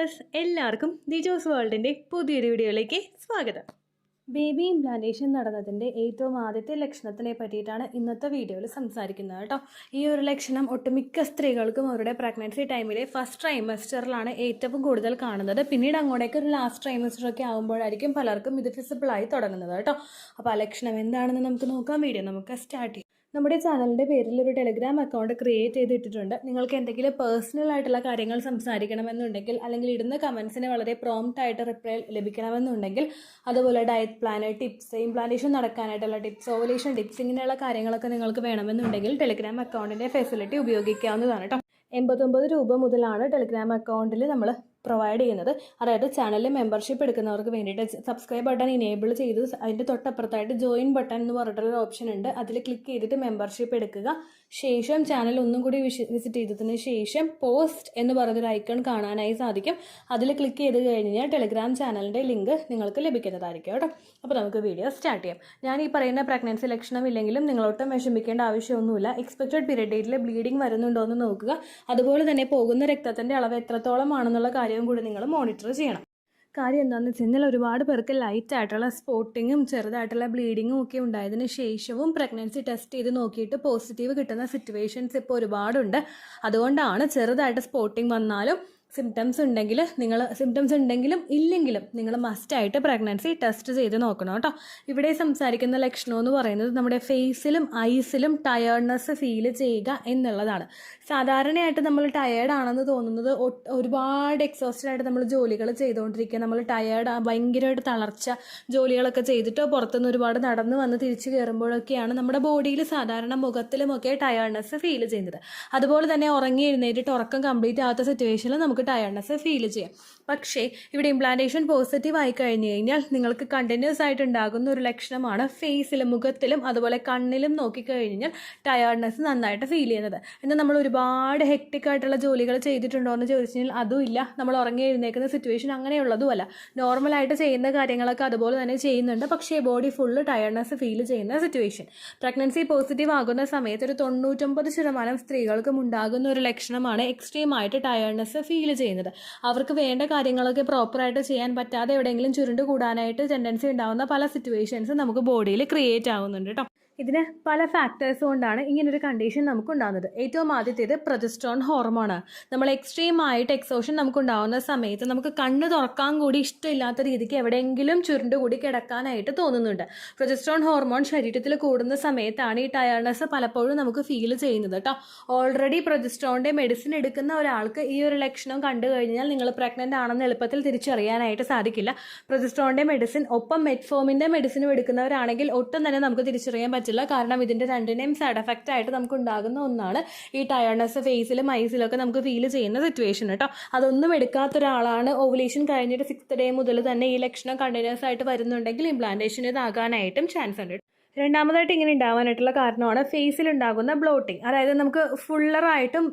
Viewers, എല്ലാവർക്കും ദിജോസ് വേൾഡിൻ്റെ പുതിയൊരു വീഡിയോയിലേക്ക് സ്വാഗതം. ബേബി ഇംപ്ലാന്റേഷൻ നടന്നതിൻ്റെ ഏറ്റവും ആദ്യത്തെ ലക്ഷണത്തിനെ പറ്റിയിട്ടാണ് ഇന്നത്തെ വീഡിയോയിൽ സംസാരിക്കുന്നത് കേട്ടോ. ഈ ഒരു ലക്ഷണം ഒട്ടുമിക്ക സ്ത്രീകൾക്കും അവരുടെ പ്രഗ്നൻസി ടൈമിലെ ഫസ്റ്റ് ട്രൈമസ്റ്ററിലാണ് ഏറ്റവും കൂടുതൽ കാണുന്നത്. പിന്നീട് അങ്ങോട്ടേക്ക് ഒരു ലാസ്റ്റ് ട്രൈമസ്റ്ററൊക്കെ ആകുമ്പോഴായിരിക്കും പലർക്കും ഇത് വിസിബിളായി തുടങ്ങുന്നത് കേട്ടോ. അപ്പോൾ ആ ലക്ഷണം എന്താണെന്ന് നമുക്ക് നോക്കാം. വീഡിയോ നമുക്ക് സ്റ്റാർട്ട് ചെയ്യാം. നമ്മുടെ ചാനലിൻ്റെ പേരിൽ ഒരു ടെലിഗ്രാം അക്കൗണ്ട് ക്രിയേറ്റ് ചെയ്തിട്ടിട്ടുണ്ട്. നിങ്ങൾക്ക് എന്തെങ്കിലും പേഴ്സണൽ ആയിട്ടുള്ള കാര്യങ്ങൾ സംസാരിക്കണമെന്നുണ്ടെങ്കിൽ, അല്ലെങ്കിൽ ഇടുന്ന കമൻസിന് വളരെ പ്രോംപ്റ്റ് ആയിട്ട് റിപ്ലൈ ലഭിക്കണമെന്നുണ്ടെങ്കിൽ, അതുപോലെ ഡയറ്റ് പ്ലാന്, ടിപ്സ്, ഇംപ്ലാന്റേഷൻ നടക്കാനായിട്ടുള്ള ടിപ്സ്, ഓവുലേഷൻ ടിപ്സ്, ഇങ്ങനെയുള്ള കാര്യങ്ങളൊക്കെ നിങ്ങൾക്ക് വേണമെന്നുണ്ടെങ്കിൽ ടെലിഗ്രാം അക്കൗണ്ടിൻ്റെ ഫെസിലിറ്റി ഉപയോഗിക്കാവുന്നതാണ് കേട്ടോ. 89 രൂപ മുതലാണ് ടെലിഗ്രാം അക്കൗണ്ടിൽ നമ്മൾ പ്രൊവൈഡ് ചെയ്യുന്നത്. അതായത് ചാനലിൽ മെമ്പർഷിപ്പ് എടുക്കുന്നവർക്ക് വേണ്ടിയിട്ട് സബ്സ്ക്രൈബ് ബട്ടൺ ഇനേബിൾ ചെയ്ത് അതിൻ്റെ തൊട്ടപ്പുറത്തായിട്ട് ജോയിൻ ബട്ടൺ എന്ന് പറഞ്ഞിട്ടുള്ള ഓപ്ഷൻ ഉണ്ട്. അതിൽ ക്ലിക്ക് ചെയ്തിട്ട് മെമ്പർഷിപ്പ് എടുക്കുക. ശേഷം ചാനൽ ഒന്നും കൂടി വിസിറ്റ് ചെയ്തതിന് ശേഷം പോസ്റ്റ് എന്ന് പറഞ്ഞൊരു ഐക്കൺ കാണാനായി സാധിക്കും. അതിൽ ക്ലിക്ക് ചെയ്ത് കഴിഞ്ഞാൽ ടെലിഗ്രാം ചാനലിൻ്റെ ലിങ്ക് നിങ്ങൾക്ക് ലഭിക്കുന്നതായിരിക്കും കേട്ടോ. അപ്പോൾ നമുക്ക് വീഡിയോ സ്റ്റാർട്ട് ചെയ്യാം. ഞാൻ ഈ പറയുന്ന പ്രഗ്നൻസി ലക്ഷണം ഇല്ലെങ്കിലും നിങ്ങളൊട്ടും വിഷമിക്കേണ്ട ആവശ്യമൊന്നുമില്ല. എക്സ്പെക്റ്റഡ് പീരിയഡ് ഡേറ്റിൽ ബ്ലീഡിങ് വരുന്നുണ്ടോ എന്ന് നോക്കുക. അതുപോലെ തന്നെ പോകുന്ന രക്തത്തിൻ്റെ അളവ് എത്രത്തോളമാണെന്നുള്ള കാര്യം കൂടി നിങ്ങൾ മോണിറ്റർ ചെയ്യണം. കാര്യം എന്താണെന്ന് വെച്ച് കഴിഞ്ഞാൽ ഒരുപാട് പേർക്ക് ലൈറ്റ് ആയിട്ടുള്ള സ്പോട്ടിങ്ങും ചെറുതായിട്ടുള്ള ബ്ലീഡിങ്ങും ഒക്കെ ഉണ്ടായതിന് ശേഷവും പ്രഗ്നൻസി ടെസ്റ്റ് ചെയ്ത് നോക്കിയിട്ട് പോസിറ്റീവ് കിട്ടുന്ന സിറ്റുവേഷൻസ് ഇപ്പോൾ ഒരുപാടുണ്ട്. അതുകൊണ്ടാണ് ചെറുതായിട്ട് സ്പോട്ടിങ് വന്നാലും സിംറ്റംസ് ഉണ്ടെങ്കിലും ഇല്ലെങ്കിലും നിങ്ങൾ മസ്റ്റായിട്ട് പ്രഗ്നൻസി ടെസ്റ്റ് ചെയ്ത് നോക്കണം കേട്ടോ. ഇവിടെ സംസാരിക്കുന്ന ലക്ഷണം എന്ന് പറയുന്നത് നമ്മുടെ ഫേസിലും ഐസിലും ടയേർഡ്നെസ് ഫീൽ ചെയ്യുക എന്നുള്ളതാണ്. സാധാരണയായിട്ട് നമ്മൾ ടയേർഡ് ആണെന്ന് തോന്നുന്നത് ഒരുപാട് എക്സോസ്റ്റഡ് ആയിട്ട് നമ്മൾ ജോലികൾ ചെയ്തുകൊണ്ടിരിക്കുക, നമ്മൾ ടയേർഡ്, ഭയങ്കരമായിട്ട് തളർച്ച, ജോലികളൊക്കെ ചെയ്തിട്ടോ പുറത്തുനിന്ന് ഒരുപാട് നടന്ന് വന്ന് തിരിച്ചു കയറുമ്പോഴൊക്കെയാണ് നമ്മുടെ ബോഡിയിൽ സാധാരണ മുഖത്തിലുമൊക്കെ ടയേർഡ്നെസ് ഫീൽ ചെയ്യുന്നത്. അതുപോലെ തന്നെ ഉറങ്ങി എഴുന്നേറ്റിട്ട് ഉറക്കം കംപ്ലീറ്റ് ആവാത്ത സിറ്റുവേഷനിൽ നമുക്ക് ടയർഡ്നെസ് ഫീൽ ചെയ്യാം. പക്ഷേ ഇവിടെ ഇംപ്ലാന്റേഷൻ പോസിറ്റീവ് ആയി കഴിഞ്ഞു കഴിഞ്ഞാൽ നിങ്ങൾക്ക് കണ്ടിന്യൂസ് ആയിട്ട് ഉണ്ടാകുന്ന ഒരു ലക്ഷണമാണ് ഫേസിലും മുഖത്തിലും അതുപോലെ കണ്ണിലും നോക്കിക്കഴിഞ്ഞാൽ ടയർഡ്നെസ് നന്നായിട്ട് ഫീൽ ചെയ്യുന്നത്. എന്നാൽ നമ്മൾ ഒരുപാട് ഹെക്ടിക് ആയിട്ടുള്ള ജോലികൾ ചെയ്തിട്ടുണ്ടോ എന്ന് ചോദിച്ചു കഴിഞ്ഞാൽ അതുമില്ല. നമ്മൾ ഉറങ്ങി എഴുന്നേക്കുന്ന സിറ്റുവേഷൻ അങ്ങനെയുള്ളതുമല്ല. നോർമലായിട്ട് ചെയ്യുന്ന കാര്യങ്ങളൊക്കെ അതുപോലെ തന്നെ ചെയ്യുന്നുണ്ട്. പക്ഷേ ബോഡി ഫുള്ള് ടയർഡ്നെസ് ഫീൽ ചെയ്യുന്ന സിറ്റുവേഷൻ. പ്രഗ്നൻസി പോസിറ്റീവ് ആകുന്ന സമയത്ത് ഒരു 99% സ്ത്രീകൾക്കും ഉണ്ടാകുന്ന ഒരു ലക്ഷണമാണ് എക്സ്ട്രീം ആയിട്ട് ടയർഡ്നെസ് ഫീൽ ചെയ്യുന്നത്. അവർക്ക് വേണ്ട കാര്യങ്ങളൊക്കെ പ്രോപ്പറായിട്ട് ചെയ്യാൻ പറ്റാതെ എവിടെയെങ്കിലും ചുരുണ്ട് കൂടാനായിട്ട് ടെൻഡൻസി ഉണ്ടാകുന്ന പല സിറ്റുവേഷൻസ് നമുക്ക് ബോഡിയിൽ ക്രിയേറ്റ് ആവുന്നുണ്ട് കേട്ടോ. ഇതിന് പല ഫാക്ടേഴ്സ് കൊണ്ടാണ് ഇങ്ങനൊരു കണ്ടീഷൻ നമുക്കുണ്ടാകുന്നത്. ഏറ്റവും ആദ്യത്തേത് പ്രൊജസ്ട്രോൺ ഹോർമോണാണ്. നമ്മൾ എക്സ്ട്രീം ആയിട്ട് എക്സോഷൻ നമുക്കുണ്ടാകുന്ന സമയത്ത് നമുക്ക് കണ്ണ് തുറക്കാൻ കൂടി ഇഷ്ടമില്ലാത്ത രീതിക്ക് എവിടെയെങ്കിലും ചുരുണ്ട് കൂടി കിടക്കാനായിട്ട് തോന്നുന്നുണ്ട്. പ്രൊജസ്ട്രോൺ ഹോർമോൺ ശരീരത്തിൽ കൂടുന്ന സമയത്താണ് ഈ ടയർഡ്നെസ് പലപ്പോഴും നമുക്ക് ഫീൽ ചെയ്യുന്നത് കേട്ടോ. ഓൾറെഡി പ്രൊജസ്ട്രോണിൻ്റെ മെഡിസിൻ എടുക്കുന്ന ഒരാൾക്ക് ഈ ഒരു ലക്ഷണം കണ്ടു കഴിഞ്ഞാൽ നിങ്ങൾ പ്രഗ്നൻ്റ് ആണെന്ന് എളുപ്പത്തിൽ തിരിച്ചറിയാനായിട്ട് സാധിക്കില്ല. പ്രൊജസ്ട്രോണിൻ്റെ മെഡിസിൻ ഒപ്പം മെറ്റ്ഫോമിൻ്റെ മെഡിസിനും എടുക്കുന്നവരാണെങ്കിൽ ഒട്ടും തന്നെ നമുക്ക് തിരിച്ചറിയാൻ പറ്റില്ല. കാരണം ഇതിൻ്റെ രണ്ടിനെയും സൈഡ് എഫക്റ്റ് ആയിട്ട് നമുക്ക് ഉണ്ടാകുന്ന ഒന്നാണ് ഈ ടയർഡ്നെസ് ഫേസിലും ഐസിലും ഒക്കെ നമുക്ക് ഫീൽ ചെയ്യുന്ന സിറ്റുവേഷൻ കേട്ടോ. അതൊന്നും എടുക്കാത്ത ഒരാളാണ് ഓവുലേഷൻ കഴിഞ്ഞിട്ട് 6th ഡേ മുതൽ തന്നെ ഈ ലക്ഷണം കണ്ടിന്യൂസ് ആയിട്ട് വരുന്നുണ്ടെങ്കിൽ ഇംപ്ലാന്റേഷൻ ഇതാകാനായിട്ടും ചാൻസ് ഉണ്ട്. രണ്ടാമതായിട്ട് ഇങ്ങനെ ഉണ്ടാവാനായിട്ടുള്ള കാരണമാണ് ഫേസിലുണ്ടാകുന്ന ബ്ലോട്ടിങ്. അതായത് നമുക്ക് ഫുള്ളറായിട്ടും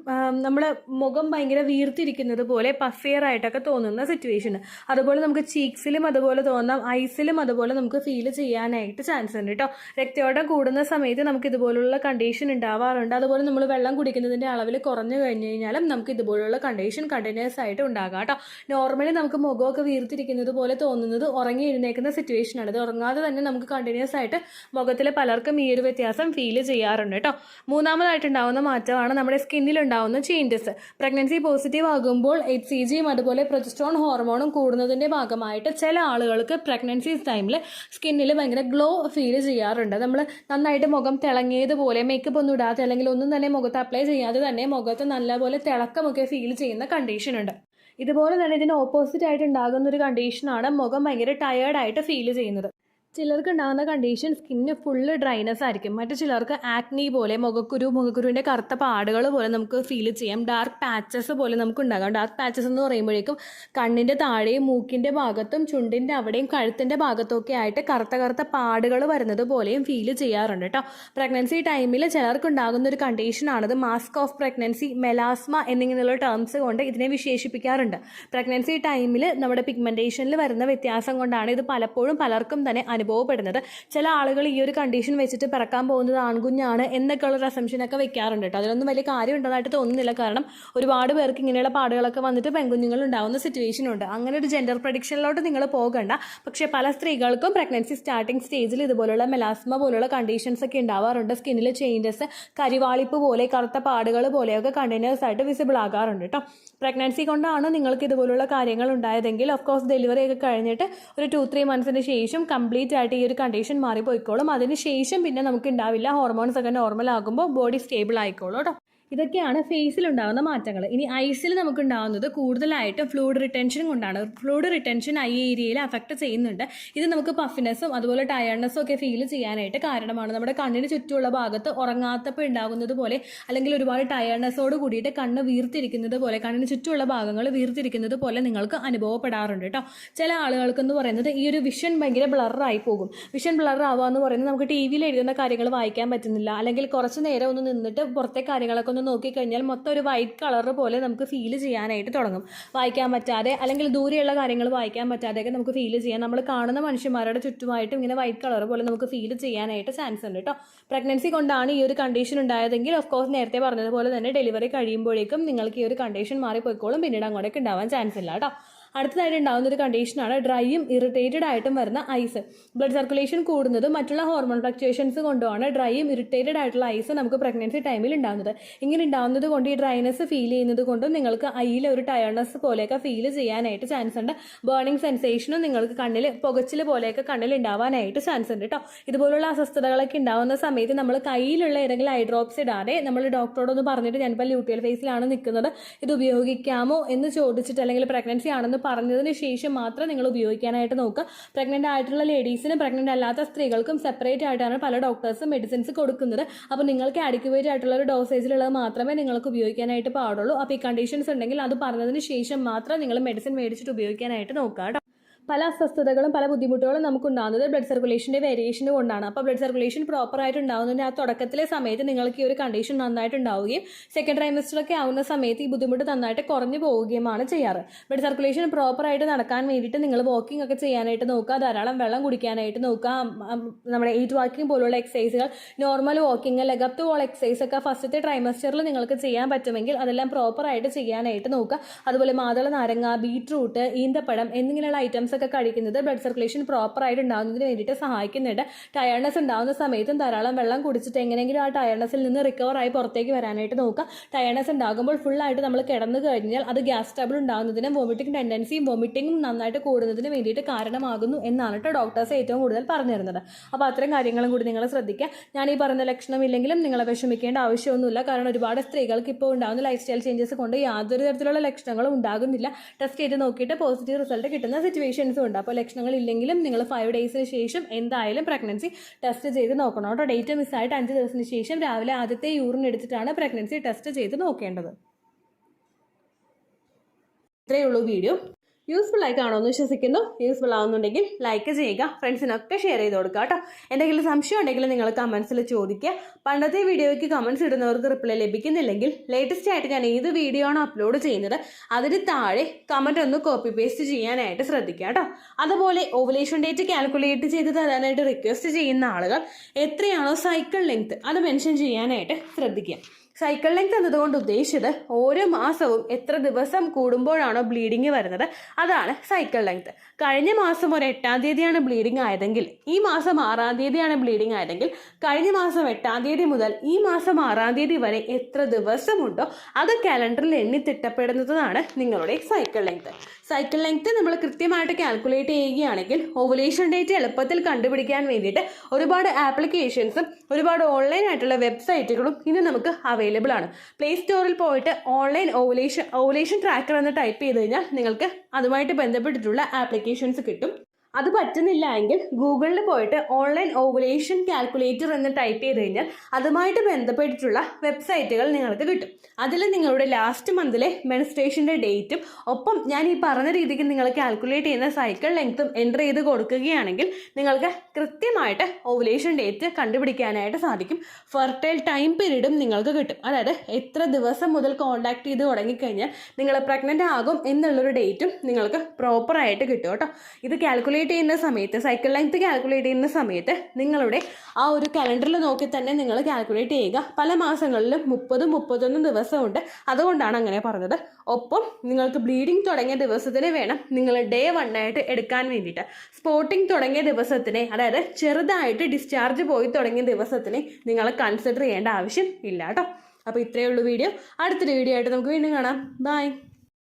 നമ്മൾ മുഖം ഭയങ്കര വീർത്തിരിക്കുന്നത് പോലെ പഫിയർ ആയിട്ടൊക്കെ തോന്നുന്ന സിറ്റുവേഷൻ. അതുപോലെ നമുക്ക് ചീക്സിലും അതുപോലെ തോന്നാം, ഐസിലും അതുപോലെ നമുക്ക് ഫീൽ ചെയ്യാനായിട്ട് ചാൻസ് ഉണ്ട് കേട്ടോ. രക്തയോട്ടം കൂടുന്ന സമയത്ത് നമുക്ക് ഇതുപോലുള്ള കണ്ടീഷൻ ഉണ്ടാവാറുണ്ട്. അതുപോലെ നമ്മൾ വെള്ളം കുടിക്കുന്നതിൻ്റെ അളവിൽ കുറഞ്ഞു കഴിഞ്ഞു കഴിഞ്ഞാലും നമുക്ക് ഇതുപോലുള്ള കണ്ടീഷൻ കണ്ടിന്യൂസ് ആയിട്ട് ഉണ്ടാകാം കേട്ടോ. നോർമലി നമുക്ക് മുഖമൊക്കെ വീർത്തിരിക്കുന്നത് പോലെ തോന്നുന്നത് ഉറങ്ങി എഴുന്നേക്കുന്ന സിറ്റുവേഷനാണ്. ഇത് ഉറങ്ങാതെ തന്നെ നമുക്ക് കണ്ടിന്യൂസ് ആയിട്ട് മുഖത്തിൽ പലർക്കും ഈ ഒരു വ്യത്യാസം ഫീൽ ചെയ്യാറുണ്ട് കേട്ടോ. മൂന്നാമതായിട്ടുണ്ടാവുന്ന മാറ്റമാണ് നമ്മുടെ സ്കിന്നിലുണ്ടാവുന്ന ചേഞ്ചസ്. പ്രഗ്നൻസി പോസിറ്റീവ് ആകുമ്പോൾ HCGയും അതുപോലെ പ്രൊജസ്ട്രോൺ ഹോർമോണും കൂടുന്നതിൻ്റെ ഭാഗമായിട്ട് ചില ആളുകൾക്ക് പ്രഗ്നൻസി ടൈമിൽ സ്കിന്നിൽ ഭയങ്കര ഗ്ലോ ഫീൽ ചെയ്യാറുണ്ട്. നമ്മൾ നന്നായിട്ട് മുഖം തിളങ്ങിയതുപോലെ മേക്കപ്പ് ഒന്നും ഇടാതെ അല്ലെങ്കിൽ ഒന്നും തന്നെ മുഖത്ത് അപ്ലൈ ചെയ്യാതെ തന്നെ മുഖത്ത് നല്ലപോലെ തിളക്കമൊക്കെ ഫീൽ ചെയ്യുന്ന കണ്ടീഷൻ ഉണ്ട്. ഇതുപോലെ തന്നെ ഇതിന് ഓപ്പോസിറ്റ് ആയിട്ട് ഉണ്ടാകുന്ന ഒരു കണ്ടീഷനാണ് മുഖം ഭയങ്കര ടയേർഡായിട്ട് ഫീൽ ചെയ്യുന്നത്. ചിലർക്ക് ഉണ്ടാകുന്ന കണ്ടീഷൻ സ്കിന്ന് ഫുള്ള് ഡ്രൈനെസ് ആയിരിക്കും. മറ്റു ചിലർക്ക് ആക്നി പോലെ മുഖക്കുരുവിൻ്റെ കറുത്ത പാടുകൾ പോലെ നമുക്ക് ഫീൽ ചെയ്യാം. ഡാർക്ക് പാച്ചസ് പോലെ നമുക്ക് ഉണ്ടാകാം. ഡാർക്ക് പാച്ചസ് എന്ന് പറയുമ്പോഴേക്കും കണ്ണിൻ്റെ താഴെയും മൂക്കിൻ്റെ ഭാഗത്തും ചുണ്ടിൻ്റെ അവിടെയും കഴുത്തിൻ്റെ ഭാഗത്തൊക്കെ ആയിട്ട് കറുത്ത പാടുകൾ വരുന്നത് പോലെയും ഫീൽ ചെയ്യാറുണ്ട് കേട്ടോ. പ്രഗ്നൻസി ടൈമിൽ ചിലർക്ക് ഉണ്ടാകുന്ന ഒരു കണ്ടീഷനാണിത്. മാസ്ക് ഓഫ് പ്രഗ്നൻസി, മെലാസ്മ എന്നിങ്ങനെയുള്ള ടേംസ് കൊണ്ട് ഇതിനെ വിശേഷിപ്പിക്കാറുണ്ട്. പ്രഗ്നൻസി ടൈമിൽ നമ്മുടെ പിഗ്മെൻറ്റേഷനിൽ വരുന്ന വ്യത്യാസം കൊണ്ടാണ് ഇത് പലപ്പോഴും പലർക്കും തന്നെ അനുഭവപ്പെടുന്നത്. ചില ആളുകൾ ഈ ഒരു കണ്ടീഷൻ വെച്ചിട്ട് പിറക്കാൻ പോകുന്നത് ആൺകുഞ്ഞാണ് എന്നൊക്കെയുള്ള ഒരു അസംഷനൊക്കെ വെക്കാറുണ്ട് കേട്ടോ. അതിലൊന്നും വലിയ കാര്യം ഉണ്ടെന്നായിട്ട് തോന്നുന്നില്ല. കാരണം ഒരുപാട് പേർക്ക് ഇങ്ങനെയുള്ള പാടുകളൊക്കെ വന്നിട്ട് പെൺകുഞ്ഞുങ്ങൾ ഉണ്ടാകുന്ന സിറ്റുവേഷൻ ഉണ്ട്. അങ്ങനെ ഒരു ജെൻഡർ പ്രഡിക്ഷനിലോട്ട് നിങ്ങൾ പോകണ്ട. പക്ഷേ പല സ്ത്രീകൾക്കും പ്രഗ്നൻസി സ്റ്റാർട്ടിംഗ് സ്റ്റേജിൽ ഇതുപോലുള്ള മെലാസ്മ പോലുള്ള കണ്ടീഷൻസ് ഒക്കെ ഉണ്ടാവാറുണ്ട്. സ്കിന്നിൽ ചേഞ്ചസ്, കരിവാളിപ്പ് പോലെ, കറുത്ത പാടുകൾ പോലെയൊക്കെ കണ്ടിന്യൂസ് ആയിട്ട് വിസിബിൾ ആകാറുണ്ട് കേട്ടോ. പ്രഗ്നൻസി കൊണ്ടാണ് നിങ്ങൾക്ക് ഇതുപോലുള്ള കാര്യങ്ങൾ ഉണ്ടായതെങ്കിൽ ഓഫ് കോഴ്സ് ഡെലിവറി ഒക്കെ കഴിഞ്ഞിട്ട് ഒരു 2-3 മന്ത്സിന് ശേഷം കംപ്ലീറ്റ് ആയിട്ട് ഈ ഒരു കണ്ടീഷൻ മാറിപ്പോയിക്കോളും. അതിന് ശേഷം പിന്നെ നമുക്ക് ഉണ്ടാവില്ല. ഹോർമോൺസ് ഒക്കെ നോർമൽ ആകുമ്പോൾ ബോഡി സ്റ്റേബിൾ ആയിക്കോളും കേട്ടോ. ഇതൊക്കെയാണ് ഫേസിൽ ഉണ്ടാകുന്ന മാറ്റങ്ങൾ. ഇനി ഐസിൽ നമുക്ക് ഉണ്ടാകുന്നത് കൂടുതലായിട്ടും ഫ്ലൂയിഡ് റിട്ടൻഷൻ കൊണ്ടാണ്. ഫ്ലൂയിഡ് റിട്ടൻഷൻ ഐ ഏരിയയിൽ അഫക്റ്റ് ചെയ്യുന്നുണ്ട്. ഇത് നമുക്ക് പഫിനെസ്സും അതുപോലെ ടയർഡ്നെസ്സും ഒക്കെ ഫീൽ ചെയ്യാനായിട്ട് കാരണമാണ്. നമ്മുടെ കണ്ണിന് ചുറ്റുമുള്ള ഭാഗത്ത് ഉറങ്ങാത്തപ്പോൾ ഉണ്ടാകുന്നത് പോലെ, അല്ലെങ്കിൽ ഒരുപാട് ടയർഡ്നെസ്സോട് കൂടിയിട്ട് കണ്ണ് വീർത്തിരിക്കുന്നത് പോലെ, കണ്ണിന് ചുറ്റുമുള്ള ഭാഗങ്ങൾ വീർത്തിരിക്കുന്നത് പോലെ നിങ്ങൾക്ക് അനുഭവപ്പെടാറുണ്ട് കേട്ടോ. ചില ആളുകൾക്കെന്ന് പറയുന്നത് ഈ ഒരു വിഷൻ ഭയങ്കര ബ്ലറായി പോകും. വിഷൻ ബ്ലർ ആവുക എന്ന് പറയുന്നത് നമുക്ക് ടി വിയിൽ എഴുതുന്ന കാര്യങ്ങൾ വായിക്കാൻ പറ്റുന്നില്ല, അല്ലെങ്കിൽ കുറച്ച് നേരം ഒന്ന് നിന്നിട്ട് പുറത്തെ കാര്യങ്ങളൊക്കെ നോക്കിക്കഴിഞ്ഞാൽ മൊത്തം ഒരു വൈറ്റ് കളർ പോലെ നമുക്ക് ഫീൽ ചെയ്യാനായിട്ട് തുടങ്ങും. വായിക്കാൻ പറ്റാതെ, അല്ലെങ്കിൽ ദൂരെയുള്ള കാര്യങ്ങൾ വായിക്കാൻ പറ്റാതെയൊക്കെ നമുക്ക് ഫീൽ ചെയ്യാൻ, നമ്മൾ കാണുന്ന മനുഷ്യന്മാരുടെ ചുറ്റുമായിട്ടും ഇങ്ങനെ വൈറ്റ് കളർ പോലെ നമുക്ക് ഫീൽ ചെയ്യാനായിട്ട് ചാൻസ് ഉണ്ട് കേട്ടോ. പ്രഗ്നൻസി കൊണ്ടാണ് ഈ ഒരു കണ്ടീഷൻ ഉണ്ടായതെങ്കിൽ ഓഫ് കോഴ്സ് നേരത്തെ പറഞ്ഞതുപോലെ തന്നെ ഡെലിവറി കഴിയുമ്പോഴേക്കും നിങ്ങൾക്ക് ഈ ഒരു കണ്ടീഷൻ മാറിപ്പോയിക്കോളും. പിന്നീട് അങ്ങോട്ടേക്ക് ഉണ്ടാവാൻ ചാൻസ് ഇല്ല കേട്ടോ. അടുത്തതായിട്ട് ഉണ്ടാകുന്ന ഒരു കണ്ടീഷനാണ് ഡ്രൈയും ഇറിറ്റേറ്റഡ് ആയിട്ടും വരുന്ന ഐസ്. ബ്ലഡ് സർക്കുലേഷൻ കൂടുന്നതും മറ്റുള്ള ഹോർമോൺ ഫ്ലക്ച്വേഷൻസ് കൊണ്ടുമാണ് ഡ്രൈയും ഇറിറ്റേറ്റഡ് ആയിട്ടുള്ള ഐസ് നമുക്ക് പ്രഗ്നൻസി ടൈമിൽ ഉണ്ടാകുന്നത്. ഇങ്ങനെ ഉണ്ടാകുന്നത് കൊണ്ട് ഈ ഡ്രൈനെസ് ഫീൽ ചെയ്യുന്നത് കൊണ്ടും നിങ്ങൾക്ക് ഐയിൽ ഒരു ടയർഡ്നെസ് പോലെയൊക്കെ ഫീൽ ചെയ്യാനായിട്ട് ചാൻസ് ഉണ്ട്. ബേണിംഗ് സെൻസേഷനും നിങ്ങൾക്ക് കണ്ണിൽ പുകച്ചിൽ പോലെയൊക്കെ കണ്ണിൽ ഉണ്ടാവാനായിട്ട് ചാൻസ് ഉണ്ട് കേട്ടോ. ഇതുപോലുള്ള അസ്വസ്ഥതകളൊക്കെ ഉണ്ടാകുന്ന സമയത്ത് നമ്മൾ കയ്യിലുള്ള ഏതെങ്കിലും ഐ ഡ്രോപ്സ് ഇടാതെ നമ്മൾ ഡോക്ടറോടൊന്ന് പറഞ്ഞിട്ട് ഞാനിപ്പോൾ ല്യൂട്ടിയൽ ഫേസിലാണ് നിൽക്കുന്നത്, ഇത് ഉപയോഗിക്കാമോ എന്ന് ചോദിച്ചിട്ട്, അല്ലെങ്കിൽ പ്രഗ്നൻസി ആണെന്ന് പറഞ്ഞതിന് ശേഷം മാത്രം നിങ്ങൾ ഉപയോഗിക്കാനായിട്ട് നോക്കുക. പ്രഗ്നൻ്റ് ആയിട്ടുള്ള ലേഡീസിനും പ്രഗ്നൻ്റ് അല്ലാത്ത സ്ത്രീകൾക്കും സെപ്പറേറ്റ് ആയിട്ടാണ് പല ഡോക്ടേഴ്സും മെഡിസിൻസ് കൊടുക്കുന്നത്. അപ്പോൾ നിങ്ങൾക്ക് അഡിക്വേറ്റ് ആയിട്ടുള്ള ഒരു ഡോസേജിലുള്ളത് മാത്രമേ നിങ്ങൾക്ക് ഉപയോഗിക്കാനായിട്ട് പാടുള്ളൂ. അപ്പോൾ ഈ കണ്ടീഷൻസ് ഉണ്ടെങ്കിൽ അത് പറഞ്ഞതിന് ശേഷം മാത്രം നിങ്ങൾ മെഡിസിൻ മേടിച്ചിട്ട് ഉപയോഗിക്കാനായിട്ട് നോക്കുക കേട്ടോ. പല അസ്വസ്ഥതകളും പല ബുദ്ധിമുട്ടുകളും നമുക്കുണ്ടാകുന്നത് ബ്ലഡ് സർക്കുലേഷൻ്റെ വേരിയേഷൻ കൊണ്ടാണ്. അപ്പോൾ ബ്ലഡ് സർക്കുലേഷൻ പ്രോപ്പറായിട്ട് ഉണ്ടാകുന്നതിൻ്റെ ആ തുടക്കത്തിലെ സമയത്ത് നിങ്ങൾക്ക് ഈ ഒരു കണ്ടീഷൻ നന്നായിട്ട് ഉണ്ടാവുകയും സെക്കൻഡ് ട്രൈമസ്റ്ററൊക്കെ ആവുന്ന സമയത്ത് ഈ ബുദ്ധിമുട്ട് നന്നായിട്ട് കുറഞ്ഞു പോവുകയുമാണ് ചെയ്യാറ്. ബ്ലഡ് സർക്കുലേഷൻ പ്രോപ്പറായിട്ട് നടക്കാൻ വേണ്ടിയിട്ട് നിങ്ങൾ വാക്കിംഗ് ഒക്കെ ചെയ്യാനായിട്ട് നോക്കുക, ധാരാളം വെള്ളം കുടിക്കാനായിട്ട് നോക്കുക. നമ്മുടെ 8 വാക്കിംഗ് പോലുള്ള എക്സസൈസുകൾ, normal walking, leg up to wall exercise ഒക്കെ ഫസ്റ്റത്തെ ട്രൈമസ്റ്ററിൽ നിങ്ങൾക്ക് ചെയ്യാൻ പറ്റുമെങ്കിൽ അതെല്ലാം പ്രോപ്പറായിട്ട് ചെയ്യാനായിട്ട് നോക്കുക. അതുപോലെ മാതള നാരങ്ങ, ബീറ്റ്റൂട്ട്, ഈന്തപ്പഴം എന്നിങ്ങനെയുള്ള ഐറ്റംസ് ഒക്കെ കഴിക്കുന്നത് ബ്ലഡ് സർക്കുലേഷൻ പ്രോപ്പറായിട്ട് ഉണ്ടാകുന്നതിന് വേണ്ടിയിട്ട് സഹായിക്കുന്നുണ്ട്. ടയർഡ്നെസ് ഉണ്ടാകുന്ന സമയത്തും ധാരാളം വെള്ളം കുടിച്ചിട്ട് എങ്ങനെയെങ്കിലും ആ ടയർഡ്നെസ്സിൽ നിന്ന് റിക്കവർ ആയി പുറത്തേക്ക് വരാനായിട്ട് നോക്കുക. ടയർഡ്നെസ് ഉണ്ടാകുമ്പോൾ ഫുള്ളായിട്ട് നമ്മൾ കിടന്നു കഴിഞ്ഞാൽ അത് ഗ്യാസ് ട്രബിൾ ഉണ്ടാകുന്നതിനും വോമിറ്റിംഗ് ടെൻഡൻസിയും വോമിറ്റിംഗും നന്നായിട്ട് കൂടുന്നതിന് വേണ്ടിയിട്ട് കാരണമാകുന്നു എന്നാണ് കേട്ടോ ഡോക്ടേഴ്സ് ഏറ്റവും കൂടുതൽ പറഞ്ഞു തരുന്നത്. അപ്പോൾ അത്തരം കാര്യങ്ങളും കൂടി നിങ്ങൾ ശ്രദ്ധിക്കുക. ഞാൻ ഈ പറഞ്ഞ ലക്ഷണം ഇല്ലെങ്കിലും നിങ്ങളെ വിഷമിക്കേണ്ട ആവശ്യമൊന്നുമില്ല. കാരണം ഒരുപാട് സ്ത്രീകൾക്ക് ഇപ്പോൾ ഉണ്ടാകുന്ന ലൈഫ് സ്റ്റൈൽ ചേഞ്ചസ് കൊണ്ട് യാതൊരു തരത്തിലുള്ള ലക്ഷണങ്ങളും ഉണ്ടാകുന്നില്ല. ടെസ്റ്റ് ചെയ്ത് നോക്കിയിട്ട് പോസിറ്റീവ് റിസൾട്ട് കിട്ടുന്ന സിറ്റുവേഷൻ ഉണ്ട്. അപ്പോൾ ലക്ഷണങ്ങൾ ഇല്ലെങ്കിലും നിങ്ങൾ 5 ഡേയ്സിന് ശേഷം എന്തായാലും പ്രഗ്നൻസി ടെസ്റ്റ് ചെയ്ത് നോക്കണം കേട്ടോ. ഡേറ്റ് മിസ്സായിട്ട് 5 ദിവസത്തിന് ശേഷം രാവിലെ ആദ്യത്തെ യൂറിൻ എടുത്തിട്ടാണ് പ്രഗ്നൻസി ടെസ്റ്റ് ചെയ്ത് നോക്കേണ്ടത്. ഇത്രയേ ഉള്ളൂ വീഡിയോ. യൂസ്ഫുൾ ആയി കാണുമെന്ന് വിശ്വസിക്കുന്നു. യൂസ്ഫുൾ ആവുന്നുണ്ടെങ്കിൽ ലൈക്ക് ചെയ്യുക, ഫ്രണ്ട്സിനൊക്കെ ഷെയർ ചെയ്ത് കൊടുക്കുക കേട്ടോ. എന്തെങ്കിലും സംശയം ഉണ്ടെങ്കിൽ നിങ്ങൾ കമൻസിൽ ചോദിക്കുക. പണ്ടത്തെ വീഡിയോയ്ക്ക് കമൻസ് ഇടുന്നവർക്ക് റിപ്ലൈ ലഭിക്കുന്നില്ലെങ്കിൽ ലേറ്റസ്റ്റ് ആയിട്ട് ഞാൻ ഏത് വീഡിയോ ആണ് അപ്ലോഡ് ചെയ്യുന്നത് അതിന് താഴെ കമൻറ്റ് ഒന്ന് കോപ്പി പേസ്റ്റ് ചെയ്യാനായിട്ട് ശ്രദ്ധിക്കുക കേട്ടോ. അതുപോലെ ഓവുലേഷൻ ഡേറ്റ് കാൽക്കുലേറ്റ് ചെയ്ത് തരാനായിട്ട് റിക്വസ്റ്റ് ചെയ്യുന്ന ആളുകൾ എത്രയാണോ സൈക്കിൾ ലെങ്ത് അത് മെൻഷൻ ചെയ്യാനായിട്ട് ശ്രദ്ധിക്കുക. സൈക്കിൾ ലെങ്ത് എന്നതുകൊണ്ട് ഉദ്ദേശിച്ചത് ഓരോ മാസവും എത്ര ദിവസം കൂടുമ്പോഴാണോ ബ്ലീഡിങ് വരുന്നത് അതാണ് സൈക്കിൾ ലെങ്ത്. കഴിഞ്ഞ മാസം ഒരു 8-ാം തീയതിയാണ് ബ്ലീഡിങ് ആയതെങ്കിൽ ഈ മാസം 6-ാം തീയതിയാണ് ബ്ലീഡിങ് ആയതെങ്കിൽ കഴിഞ്ഞ മാസം 8-ാം തീയതി മുതൽ ഈ മാസം 6-ാം തീയതി വരെ എത്ര ദിവസമുണ്ടോ അത് കാലണ്ടറിൽ എണ്ണി തിട്ടപ്പെടുന്നതാണ് നിങ്ങളുടെ സൈക്കിൾ ലെങ്ത്. സൈക്കിൾ ലെങ്ത് നമ്മൾ കൃത്യമായിട്ട് കാൽക്കുലേറ്റ് ചെയ്യുകയാണെങ്കിൽ ഓവുലേഷൻ ഡേറ്റ് എളുപ്പത്തിൽ കണ്ടുപിടിക്കാൻ വേണ്ടിയിട്ട് ഒരുപാട് ആപ്ലിക്കേഷൻസും ഒരുപാട് ഓൺലൈൻ ആയിട്ടുള്ള വെബ്സൈറ്റുകളും ഇന്ന് നമുക്ക് അവൈലബിൾ ആണ്. പ്ലേ സ്റ്റോറിൽ പോയിട്ട് ഓൺലൈൻ ഓവുലേഷൻ ട്രാക്കർ എന്ന് ടൈപ്പ് ചെയ്ത് കഴിഞ്ഞാൽ നിങ്ങൾക്ക് അതുമായിട്ട് ബന്ധപ്പെട്ടിട്ടുള്ള ആപ്ലിക്കേഷൻസ് കിട്ടും. അത് പറ്റുന്നില്ല എങ്കിൽ ഗൂഗിളിൽ പോയിട്ട് ഓൺലൈൻ ഓവുലേഷൻ കാൽക്കുലേറ്റർ എന്ന് ടൈപ്പ് ചെയ്ത് കഴിഞ്ഞാൽ അതുമായിട്ട് ബന്ധപ്പെട്ടിട്ടുള്ള വെബ്സൈറ്റുകൾ നിങ്ങൾക്ക് കിട്ടും. അതിൽ നിങ്ങളുടെ ലാസ്റ്റ് മന്തിലെ മെൻസ്ട്രേഷൻ്റെ ഡേറ്റും ഒപ്പം ഞാൻ ഈ പറഞ്ഞ രീതിക്ക് നിങ്ങൾ കാൽക്കുലേറ്റ് ചെയ്യുന്ന സൈക്കിൾ ലെങ്ത്തും എൻ്റർ ചെയ്ത് കൊടുക്കുകയാണെങ്കിൽ നിങ്ങൾക്ക് കൃത്യമായിട്ട് ഓവുലേഷൻ ഡേറ്റ് കണ്ടുപിടിക്കാനായിട്ട് സാധിക്കും. ഫെർട്ടൈൽ ടൈം പീരീഡും നിങ്ങൾക്ക് കിട്ടും. അതായത് എത്ര ദിവസം മുതൽ കോൺടാക്ട് ചെയ്ത് തുടങ്ങിക്കഴിഞ്ഞാൽ നിങ്ങൾ പ്രഗ്നൻ്റ് ആകും എന്നുള്ളൊരു ഡേറ്റും നിങ്ങൾക്ക് പ്രോപ്പറായിട്ട് കിട്ടും കേട്ടോ. ഇത് കാൽക്കുലേറ്റ് കാൽക്കുലേറ്റ് ചെയ്യുന്ന സമയത്ത്, സൈക്കിൾ ലെങ്ത് കാൽക്കുലേറ്റ് ചെയ്യുന്ന സമയത്ത് നിങ്ങളുടെ ആ ഒരു കലണ്ടറിൽ നോക്കി തന്നെ നിങ്ങൾ കാൽക്കുലേറ്റ് ചെയ്യുക. പല മാസങ്ങളിലും 30-31 ദിവസമുണ്ട്, അതുകൊണ്ടാണ് അങ്ങനെ പറഞ്ഞത്. ഒപ്പം നിങ്ങൾക്ക് ബ്ലീഡിങ് തുടങ്ങിയ ദിവസത്തിന് വേണം നിങ്ങൾ Day 1 ആയിട്ട് എടുക്കാൻ വേണ്ടിയിട്ട്. സ്പോട്ടിങ് തുടങ്ങിയ ദിവസത്തിനെ, അതായത് ചെറുതായിട്ട് ഡിസ്ചാർജ് പോയി തുടങ്ങിയ ദിവസത്തിനെ നിങ്ങൾ കൺസിഡർ ചെയ്യേണ്ട ആവശ്യം ഇല്ല കേട്ടോ. അപ്പോൾ ഇത്രയേ ഉള്ളൂ വീഡിയോ. അടുത്തൊരു വീഡിയോ ആയിട്ട് നമുക്ക് വീണ്ടും കാണാം. ബൈ.